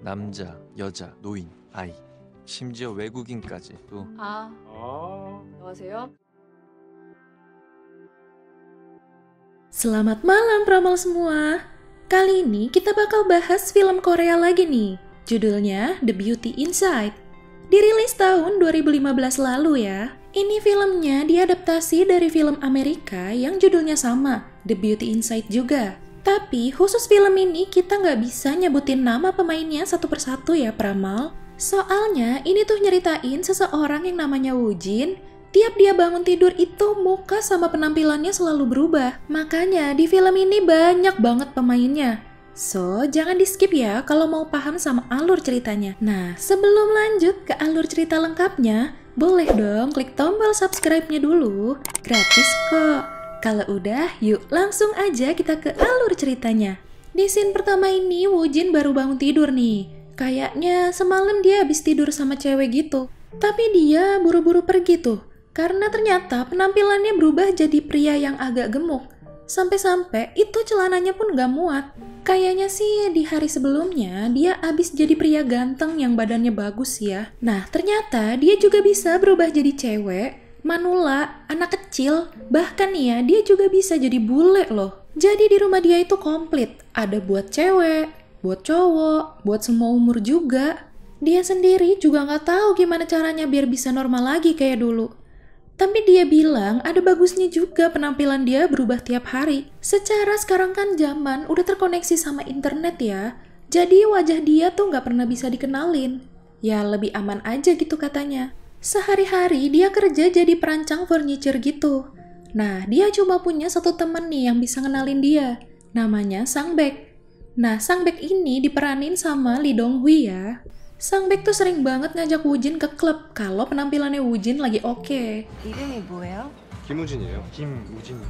남자, 여자, 노인, 아이, 심지어 외국인까지 또 안녕하세요. Selamat malam Pramal semua. Kali ini kita bakal bahas film Korea lagi nih. Judulnya The Beauty Inside. Dirilis tahun 2015 lalu ya. Ini filmnya diadaptasi dari film Amerika yang judulnya sama, The Beauty Inside juga. Tapi khusus film ini kita nggak bisa nyebutin nama pemainnya satu persatu ya Pramal. Soalnya ini tuh nyeritain seseorang yang namanya Woo Jin. Tiap dia bangun tidur itu muka sama penampilannya selalu berubah. Makanya di film ini banyak banget pemainnya. So, jangan di skip ya kalau mau paham sama alur ceritanya. Nah, sebelum lanjut ke alur cerita lengkapnya, boleh dong klik tombol subscribe-nya dulu. Gratis kok. Kalau udah, yuk langsung aja kita ke alur ceritanya. Di scene pertama ini, Woo Jin baru bangun tidur nih. Kayaknya semalam dia habis tidur sama cewek gitu. Tapi dia buru-buru pergi tuh. Karena ternyata penampilannya berubah jadi pria yang agak gemuk. Sampai-sampai itu celananya pun gak muat. Kayaknya sih di hari sebelumnya dia abis jadi pria ganteng yang badannya bagus ya. Nah ternyata dia juga bisa berubah jadi cewek, manula, anak kecil. Bahkan ya dia juga bisa jadi bule loh. Jadi di rumah dia itu komplit. Ada buat cewek, buat cowok, buat semua umur juga. Dia sendiri juga gak tahu gimana caranya biar bisa normal lagi kayak dulu. Tapi dia bilang ada bagusnya juga penampilan dia berubah tiap hari. Secara sekarang kan zaman udah terkoneksi sama internet ya. Jadi wajah dia tuh gak pernah bisa dikenalin. Ya lebih aman aja gitu katanya. Sehari-hari dia kerja jadi perancang furniture gitu. Nah dia cuma punya satu temen nih yang bisa ngenalin dia. Namanya Sang Baek. Nah Sang Baek ini diperanin sama Lee Dong Hui ya. Sang Baek tuh sering banget ngajak Woo Jin ke klub kalau penampilannya Woo Jin lagi oke. 이름이 뭐예요? 김우진이에요. 김우진이요.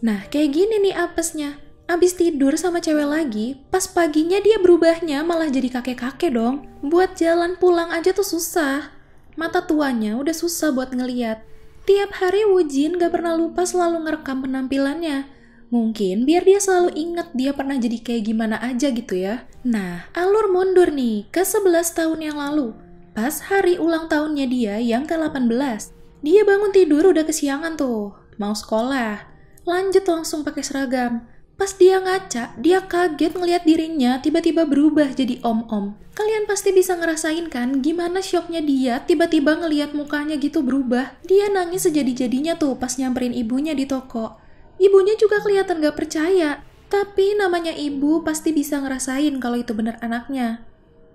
Nah, kayak gini nih apesnya. Abis tidur sama cewek lagi, pas paginya dia berubahnya malah jadi kakek-kakek dong. Buat jalan pulang aja tuh susah. Mata tuanya udah susah buat ngeliat. Tiap hari Woo Jin gak pernah lupa selalu ngerekam penampilannya. Mungkin biar dia selalu inget dia pernah jadi kayak gimana aja gitu ya. Nah, alur mundur nih ke 11 tahun yang lalu. Pas hari ulang tahunnya dia yang ke-18. Dia bangun tidur udah kesiangan tuh. Mau sekolah. Lanjut langsung pakai seragam. Pas dia ngaca, dia kaget ngelihat dirinya tiba-tiba berubah jadi om-om. Kalian pasti bisa ngerasain kan gimana syoknya dia tiba-tiba ngelihat mukanya gitu berubah. Dia nangis sejadi-jadinya tuh pas nyamperin ibunya di toko. Ibunya juga kelihatan gak percaya. Tapi namanya ibu pasti bisa ngerasain kalau itu benar anaknya.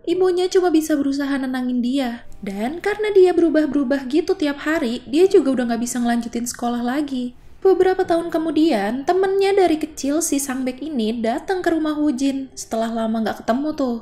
Ibunya cuma bisa berusaha nenangin dia. Dan karena dia berubah-berubah gitu tiap hari, dia juga udah gak bisa ngelanjutin sekolah lagi. Beberapa tahun kemudian, temennya dari kecil si Sang Baek ini datang ke rumah Woo Jin setelah lama gak ketemu tuh.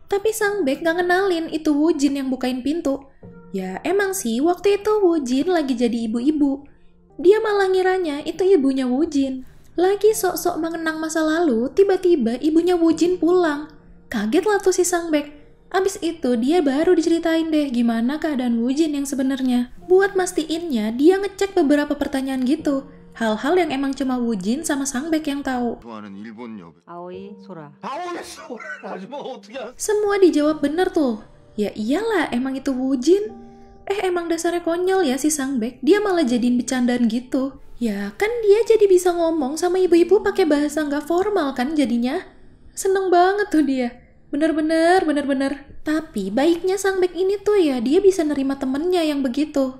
Tapi Sang Baek gak ngenalin itu Woo Jin yang bukain pintu. Ya emang sih waktu itu Woo Jin lagi jadi ibu-ibu. Dia malah ngiranya itu ibunya Woo Jin. Lagi sok-sok mengenang masa lalu, tiba-tiba ibunya Woo Jin pulang. Kaget lah tuh si Sang Baek. Abis itu dia baru diceritain deh gimana keadaan Woo Jin yang sebenarnya. Buat mastiinnya, dia ngecek beberapa pertanyaan gitu. Hal-hal yang emang cuma Woo Jin sama Sang Baek yang tahu. 아오이 소라. Semua dijawab bener tuh. Ya iyalah, emang itu Woo Jin. Emang dasarnya konyol ya si Sang Baek, dia malah jadiin bercandaan gitu. Ya kan dia jadi bisa ngomong sama ibu-ibu pakai bahasa nggak formal kan jadinya. Seneng banget tuh dia. Bener-bener. Tapi baiknya Sang Baek ini tuh ya dia bisa nerima temennya yang begitu.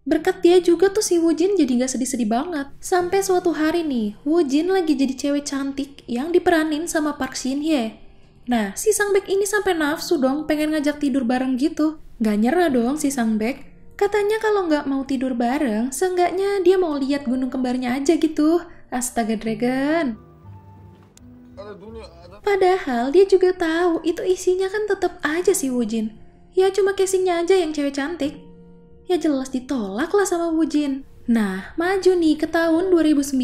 Berkat dia juga tuh si Woo Jin jadi nggak sedih-sedih banget. Sampai suatu hari nih, Woo Jin lagi jadi cewek cantik yang diperanin sama Park Shin Hye. Nah, si Sang Baek ini sampai nafsu dong pengen ngajak tidur bareng gitu. Gak nyerah dong si Sang Baek. Katanya kalau nggak mau tidur bareng, seenggaknya dia mau lihat gunung kembarnya aja gitu. Astaga Dragon. Padahal dia juga tahu itu isinya kan tetap aja si Woo Jin. Ya cuma casingnya aja yang cewek cantik. Ya jelas ditolak lah sama Woo Jin. Nah, maju nih ke tahun 2009.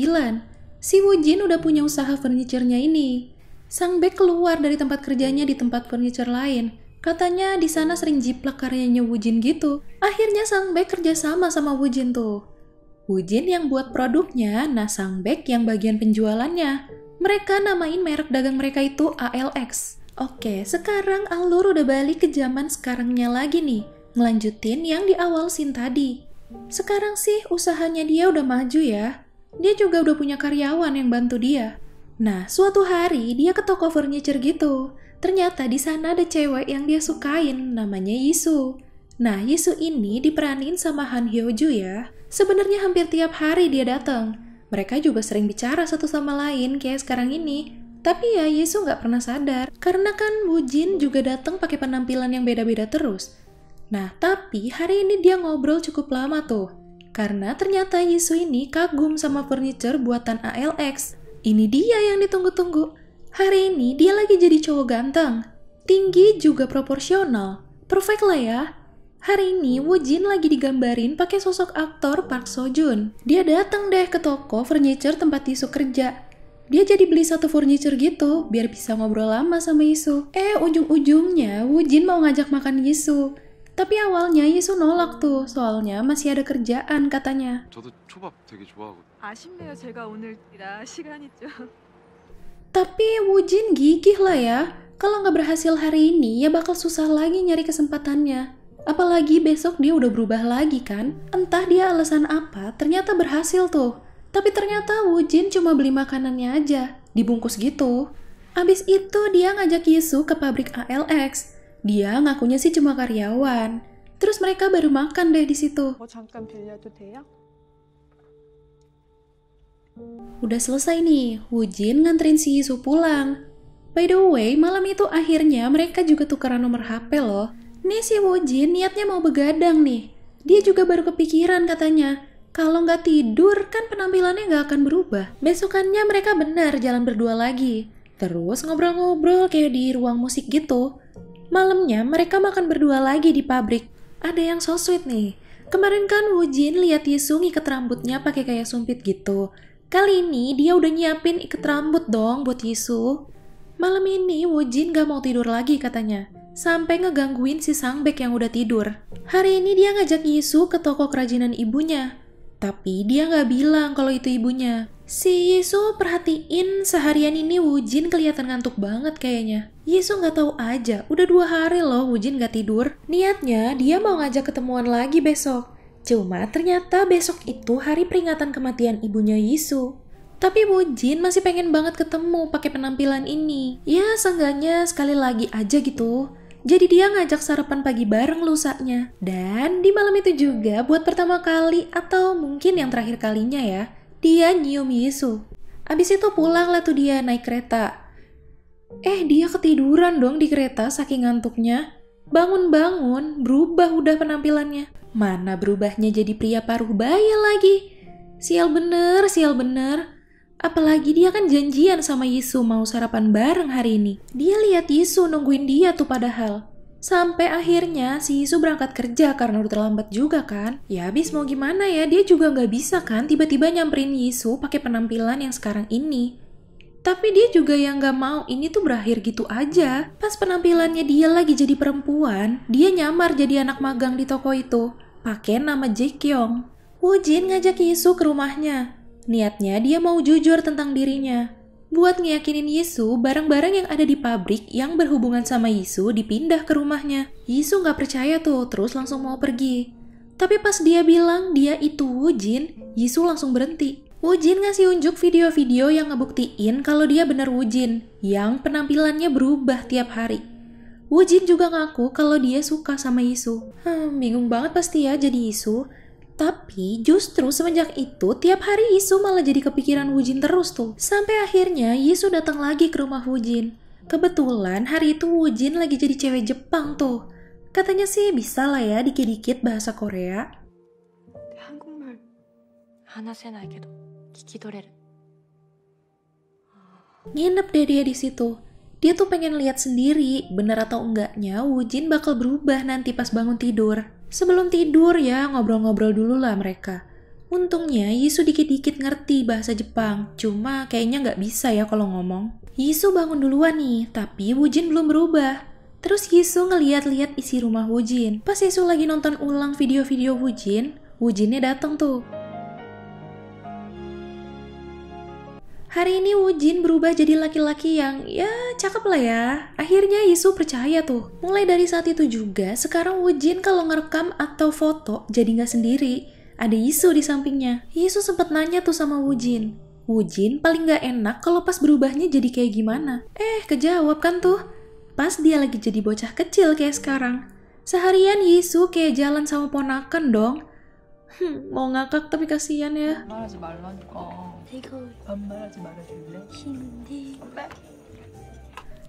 Si Woo Jin udah punya usaha furniture-nya ini. Sang Baek keluar dari tempat kerjanya di tempat furniture lain. Katanya di sana sering jiplak karyanya Woo Jin gitu. Akhirnya Sang Baek kerjasama sama Woo Jin tuh. Woo Jin yang buat produknya, nah Sang Baek yang bagian penjualannya. Mereka namain merek dagang mereka itu ALX. Oke, sekarang alur udah balik ke zaman sekarangnya lagi nih. Ngelanjutin yang di awal scene tadi. Sekarang sih usahanya dia udah maju ya. Dia juga udah punya karyawan yang bantu dia. Nah, suatu hari dia ke toko furniture gitu. Ternyata di sana ada cewek yang dia sukain, namanya Yisu. Nah, Yisu ini diperanin sama Han Hyo-joo ya. Sebenarnya hampir tiap hari dia datang. Mereka juga sering bicara satu sama lain kayak sekarang ini. Tapi ya Yisu nggak pernah sadar, karena kan Woo Jin juga datang pakai penampilan yang beda-beda terus. Nah, tapi hari ini dia ngobrol cukup lama tuh. Karena ternyata Yisu ini kagum sama furniture buatan ALX. Ini dia yang ditunggu-tunggu. Hari ini dia lagi jadi cowok ganteng. Tinggi juga proporsional. Perfect lah ya. Hari ini Woo Jin lagi digambarin pakai sosok aktor Park Seo Joon. Dia datang deh ke toko furniture tempat Yisu kerja. Dia jadi beli satu furniture gitu, biar bisa ngobrol lama sama Yisu. Ujung-ujungnya Woo Jin mau ngajak makan Yisu. Tapi awalnya Yisu nolak tuh, soalnya masih ada kerjaan katanya. 저도 초밥 되게 좋아하거든요. 아쉽네요. 제가 오늘이라 시간이 좀. Tapi Woo Jin gigih lah ya. Kalau nggak berhasil hari ini, ya bakal susah lagi nyari kesempatannya. Apalagi besok dia udah berubah lagi kan. Entah dia alasan apa, ternyata berhasil tuh. Tapi ternyata Woo Jin cuma beli makanannya aja, dibungkus gitu. Abis itu dia ngajak Yisu ke pabrik ALX. Dia ngakunya sih cuma karyawan. Terus mereka baru makan deh di situ. 잠깐 빌려도 돼요? Udah selesai nih, Woo Jin nganterin si Yisu pulang. By the way, malam itu akhirnya mereka juga tukeran nomor HP loh. Nih si Woo Jin niatnya mau begadang nih. Dia juga baru kepikiran katanya. Kalau nggak tidur kan penampilannya nggak akan berubah. Besokannya mereka benar jalan berdua lagi. Terus ngobrol-ngobrol kayak di ruang musik gitu. Malamnya mereka makan berdua lagi di pabrik. Ada yang so sweet nih. Kemarin kan Woo Jin lihat Yisu ngikat rambutnya pakai kayak sumpit gitu. Kali ini dia udah nyiapin ikat rambut dong buat Yisu. Malam ini Woo Jin gak mau tidur lagi katanya. Sampai ngegangguin si Sangbek yang udah tidur. Hari ini dia ngajak Yisu ke toko kerajinan ibunya. Tapi dia gak bilang kalau itu ibunya. Si Yisu perhatiin seharian ini Woo Jin kelihatan ngantuk banget kayaknya. Yisu gak tahu aja, udah 2 hari loh Woo Jin gak tidur. Niatnya dia mau ngajak ketemuan lagi besok. Cuma ternyata besok itu hari peringatan kematian ibunya Yisu. Tapi Woo Jin masih pengen banget ketemu pakai penampilan ini. Ya seenggaknya sekali lagi aja gitu. Jadi dia ngajak sarapan pagi bareng lusanya. Dan di malam itu juga buat pertama kali atau mungkin yang terakhir kalinya ya, dia nyium Yisu. Abis itu pulang lah tuh dia naik kereta. Dia ketiduran dong di kereta saking ngantuknya. Bangun-bangun, berubah udah penampilannya. Mana berubahnya jadi pria paruh baya lagi. Sial bener, sial bener. Apalagi dia kan janjian sama Yisu mau sarapan bareng hari ini. Dia lihat Yisu nungguin dia tuh padahal. Sampai akhirnya si Yisu berangkat kerja karena udah terlambat juga kan. Ya habis mau gimana ya, dia juga nggak bisa kan tiba-tiba nyamperin Yisu pakai penampilan yang sekarang ini. Tapi dia juga yang gak mau ini tuh berakhir gitu aja. Pas penampilannya dia lagi jadi perempuan, dia nyamar jadi anak magang di toko itu, pakai nama Jae-kyung. Woo Jin ngajak Yisu ke rumahnya. Niatnya dia mau jujur tentang dirinya. Buat ngeyakinin Yisu, barang-barang yang ada di pabrik yang berhubungan sama Yisu dipindah ke rumahnya. Yisu gak percaya tuh, terus langsung mau pergi. Tapi pas dia bilang dia itu Woo Jin, Yisu langsung berhenti. Woo Jin ngasih unjuk video-video yang ngebuktiin kalau dia bener Woo Jin, yang penampilannya berubah tiap hari. Woo Jin juga ngaku kalau dia suka sama Yisu. Bingung banget pasti ya jadi Yisu. Tapi justru semenjak itu tiap hari Yisu malah jadi kepikiran Woo Jin terus tuh. Sampai akhirnya Yisu datang lagi ke rumah Woo Jin. Kebetulan hari itu Woo Jin lagi jadi cewek Jepang tuh. Katanya sih bisa lah ya dikit-dikit bahasa Korea. 한국말 하나세나이게도 기도래를. Nginep deh dia di situ. Dia tuh pengen lihat sendiri bener atau enggaknya Woo Jin bakal berubah nanti pas bangun tidur. Sebelum tidur ya ngobrol-ngobrol dulu lah mereka. Untungnya Yisu dikit-dikit ngerti bahasa Jepang, cuma kayaknya nggak bisa ya kalau ngomong. Yisu bangun duluan nih, tapi Woo Jin belum berubah. Terus Yisu ngeliat-liat isi rumah Woo Jin. Pas Yisu lagi nonton ulang video-video Woo Jinnya datang tuh. Hari ini Woojin berubah jadi laki-laki yang ya cakep lah ya. Akhirnya Yisu percaya tuh. Mulai dari saat itu juga, sekarang Woojin kalau ngerekam atau foto jadi nggak sendiri. Ada Yisu di sampingnya. Yisu sempat nanya tuh sama Woojin. Woojin paling nggak enak kalau pas berubahnya jadi kayak gimana. Kejawab kan tuh. Pas dia lagi jadi bocah kecil kayak sekarang. Seharian Yisu kayak jalan sama ponakan dong. Mau ngakak tapi kasihan ya. 반말하지 말라니까. 반말하지 말아줄래? 힘든데.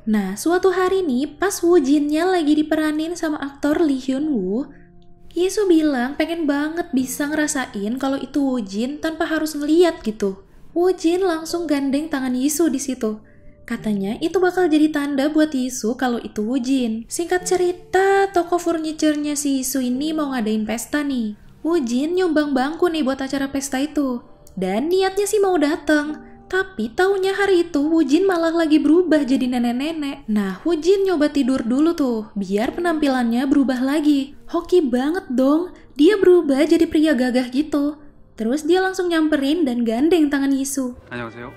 Nah, suatu hari nih, pas Woojinnya lagi diperanin sama aktor Lee Hyun Woo, Yisu bilang pengen banget bisa ngerasain kalau itu Woojin tanpa harus ngeliat gitu. Woojin langsung gandeng tangan Yisu di situ. Katanya itu bakal jadi tanda buat Yisu kalau itu Woojin. Singkat cerita, toko furniture-nya si Yisu ini mau ngadain pesta nih. Woojin nyumbang bangku nih buat acara pesta itu. Dan niatnya sih mau datang. Tapi taunya hari itu Woojin malah lagi berubah jadi nenek-nenek. Nah, Woojin nyoba tidur dulu tuh, biar penampilannya berubah lagi. Hoki banget dong, dia berubah jadi pria gagah gitu. Terus dia langsung nyamperin dan gandeng tangan Yisu. 안녕하세요.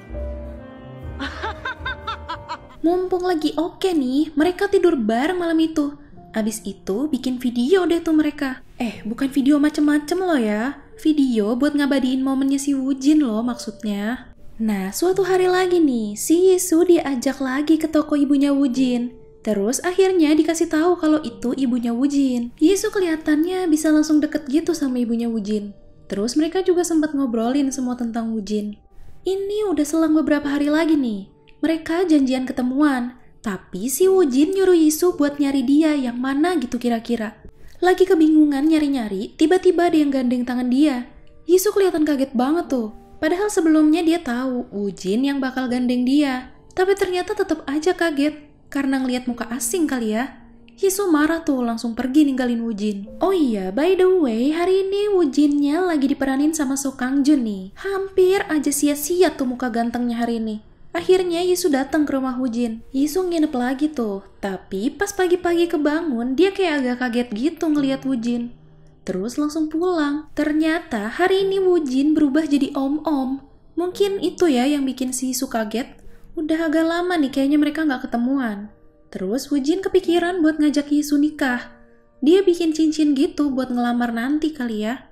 Mumpung lagi oke nih, mereka tidur bareng malam itu. Abis itu bikin video deh tuh mereka. Bukan video macem-macem loh ya. Video buat ngabadiin momennya si Woojin loh maksudnya. Nah, suatu hari lagi nih, si Yisu diajak lagi ke toko ibunya Woojin. Terus akhirnya dikasih tahu kalau itu ibunya Woojin. Yisu kelihatannya bisa langsung deket gitu sama ibunya Woojin. Terus mereka juga sempat ngobrolin semua tentang Woojin. Ini udah selang beberapa hari lagi nih. Mereka janjian ketemuan. Tapi si Woojin nyuruh Yisu buat nyari dia yang mana gitu kira-kira. Lagi kebingungan nyari-nyari, tiba-tiba ada yang gandeng tangan dia. Yisu kelihatan kaget banget tuh. Padahal sebelumnya dia tahu Woojin yang bakal gandeng dia. Tapi ternyata tetap aja kaget karena ngelihat muka asing kali ya. Yisu marah tuh langsung pergi ninggalin Woojin. Oh iya, by the way, hari ini Woojinnya lagi diperanin sama So Kang Jun nih. Hampir aja sia-sia tuh muka gantengnya hari ini. Akhirnya Yisu datang ke rumah Woojin. Yisu nginep lagi tuh. Tapi pas pagi-pagi kebangun, dia kayak agak kaget gitu ngelihat Woojin. Terus langsung pulang. Ternyata hari ini Woojin berubah jadi om-om. Mungkin itu ya yang bikin si Yisu kaget. Udah agak lama nih kayaknya mereka nggak ketemuan. Terus Woojin kepikiran buat ngajak Yisu nikah. Dia bikin cincin gitu buat ngelamar nanti kali ya.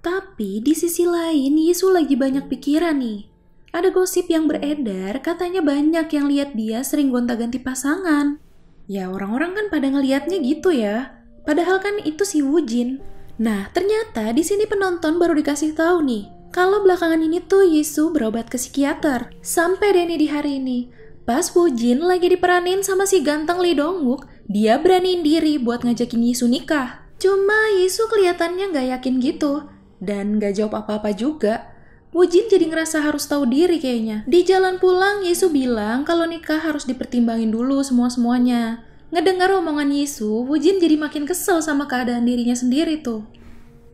Tapi di sisi lain Yisu lagi banyak pikiran nih. Ada gosip yang beredar, katanya banyak yang lihat dia sering gonta-ganti pasangan. Ya orang-orang kan pada ngelihatnya gitu ya. Padahal kan itu si Woojin. Nah, ternyata di sini penonton baru dikasih tahu nih, kalau belakangan ini tuh Yisu berobat ke psikiater. Sampai deh nih di hari ini, pas Woojin lagi diperanin sama si ganteng Lee Dong Wook, dia beraniin diri buat ngajakin Yisu nikah. Cuma Yisu kelihatannya nggak yakin gitu, dan nggak jawab apa-apa juga. Woojin jadi ngerasa harus tahu diri kayaknya. Di jalan pulang, Yisu bilang kalau nikah harus dipertimbangin dulu semua-semuanya. Ngedengar omongan Yisu, Woojin jadi makin kesel sama keadaan dirinya sendiri tuh.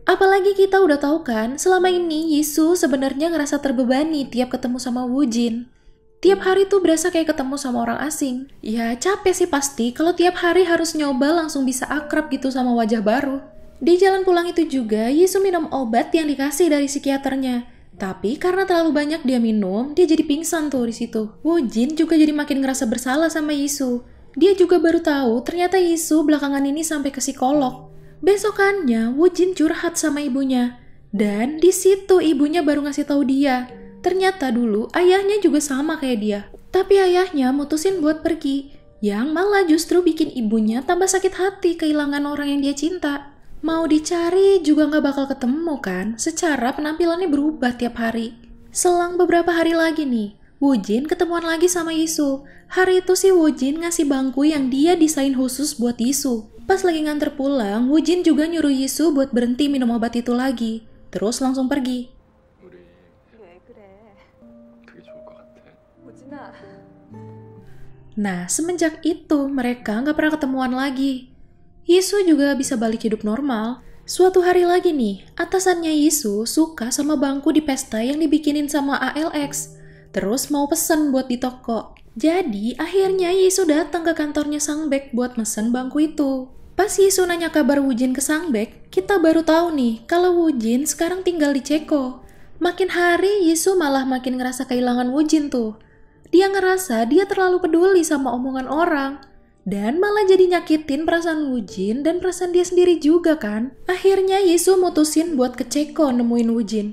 Apalagi kita udah tahu kan, selama ini Yisu sebenarnya ngerasa terbebani tiap ketemu sama Woojin. Tiap hari tuh berasa kayak ketemu sama orang asing. Ya capek sih pasti kalau tiap hari harus nyoba langsung bisa akrab gitu sama wajah baru. Di jalan pulang itu juga, Yisu minum obat yang dikasih dari psikiaternya. Tapi karena terlalu banyak dia minum, dia jadi pingsan tuh di situ. Woojin juga jadi makin ngerasa bersalah sama Yisu. Dia juga baru tahu ternyata Yisu belakangan ini sampai ke psikolog. Besokannya Woojin curhat sama ibunya. Dan di situ ibunya baru ngasih tahu dia. Ternyata dulu ayahnya juga sama kayak dia. Tapi ayahnya mutusin buat pergi. Yang malah justru bikin ibunya tambah sakit hati kehilangan orang yang dia cinta. Mau dicari juga nggak bakal ketemu kan, secara penampilannya berubah tiap hari. Selang beberapa hari lagi nih, Woojin ketemuan lagi sama Yisu. Hari itu si Woojin ngasih bangku yang dia desain khusus buat Yisu. Pas lagi nganter pulang, Woojin juga nyuruh Yisu buat berhenti minum obat itu lagi. Terus langsung pergi. 우리 왜 그래? 그게 좋을 것 같아. Woojin아. Nah, semenjak itu mereka nggak pernah ketemuan lagi. Yisu juga bisa balik hidup normal. Suatu hari lagi nih, atasannya Yisu suka sama bangku di pesta yang dibikinin sama ALX. Terus mau pesen buat di toko. Jadi akhirnya Yisu datang ke kantornya Sangbek buat mesen bangku itu. Pas Yisu nanya kabar Woojin ke Sangbek, kita baru tahu nih kalau Woojin sekarang tinggal di Ceko. Makin hari, Yisu malah makin ngerasa kehilangan Woojin tuh. Dia ngerasa dia terlalu peduli sama omongan orang. Dan malah jadi nyakitin perasaan Woojin dan perasaan dia sendiri juga kan. Akhirnya Yisu mutusin buat ke Ceko nemuin Woojin.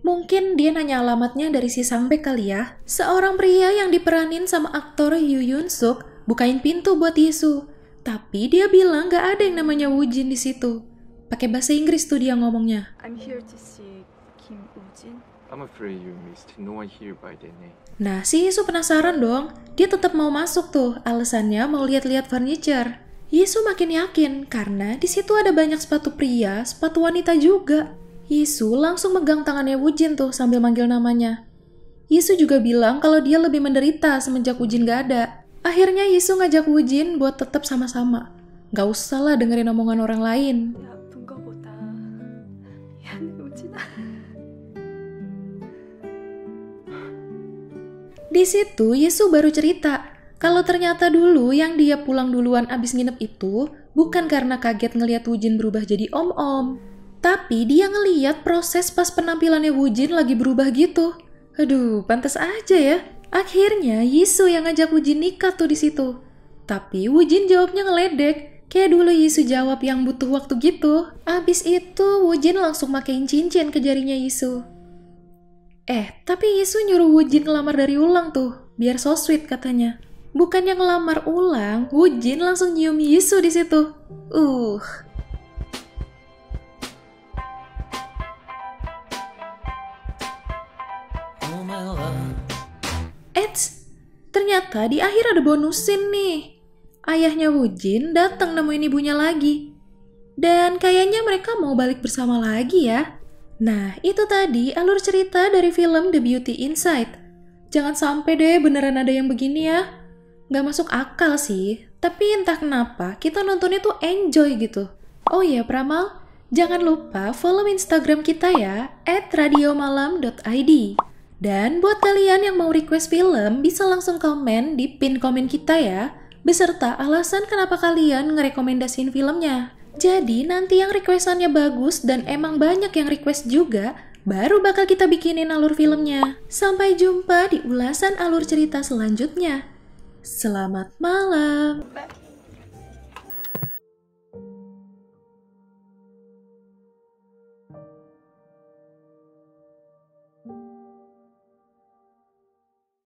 Mungkin dia nanya alamatnya dari si Sangbek kali ya. Seorang pria yang diperanin sama aktor Yoo Yoon Suk bukain pintu buat Yisu. Tapi dia bilang gak ada yang namanya Woojin di situ. Pakai bahasa Inggris tuh dia ngomongnya. I'm here to see Kim Woojin. I'm afraid you missed no one here by their name. Nah, si Yisu penasaran dong. Dia tetap mau masuk tuh, alasannya mau lihat-lihat furniture. Yisu makin yakin karena di situ ada banyak sepatu pria, sepatu wanita juga. Yisu langsung megang tangannya Woojin tuh sambil manggil namanya. Yisu juga bilang kalau dia lebih menderita semenjak Woojin gak ada. Akhirnya Yisu ngajak Woojin buat tetap sama-sama. Gak usah lah dengerin omongan orang lain. 아픈 거보다 미안해 우진아. Di situ Yisu baru cerita kalau ternyata dulu yang dia pulang duluan abis nginep itu bukan karena kaget ngeliat Woojin berubah jadi om-om, tapi dia ngeliat proses pas penampilannya Woojin lagi berubah gitu. Aduh, pantas aja ya. Akhirnya Yisu yang ngajak Woojin nikah tuh di situ. Tapi Woojin jawabnya ngeledek, kayak dulu Yisu jawab yang butuh waktu gitu. Abis itu Woojin langsung makein cincin ke jarinya Yisu. Tapi Yisu nyuruh Woojin ngelamar dari ulang tuh, biar so sweet katanya. Bukannya ngelamar ulang, Woojin langsung nyium Yisu di situ. Ternyata di akhir ada bonus scene nih. Ayahnya Woojin datang nemuin ibunya lagi. Dan kayaknya mereka mau balik bersama lagi ya. Nah, itu tadi alur cerita dari film The Beauty Inside. Jangan sampai deh beneran ada yang begini ya. Gak masuk akal sih, tapi entah kenapa kita nontonnya tuh enjoy gitu. Oh iya Pramal, jangan lupa follow Instagram kita ya, @radiomalam.id. Dan buat kalian yang mau request film, bisa langsung komen di pin komen kita ya, beserta alasan kenapa kalian ngerekomendasiin filmnya. Jadi nanti yang requestannya bagus dan emang banyak yang request juga, baru bakal kita bikinin alur filmnya. Sampai jumpa di ulasan alur cerita selanjutnya. Selamat malam.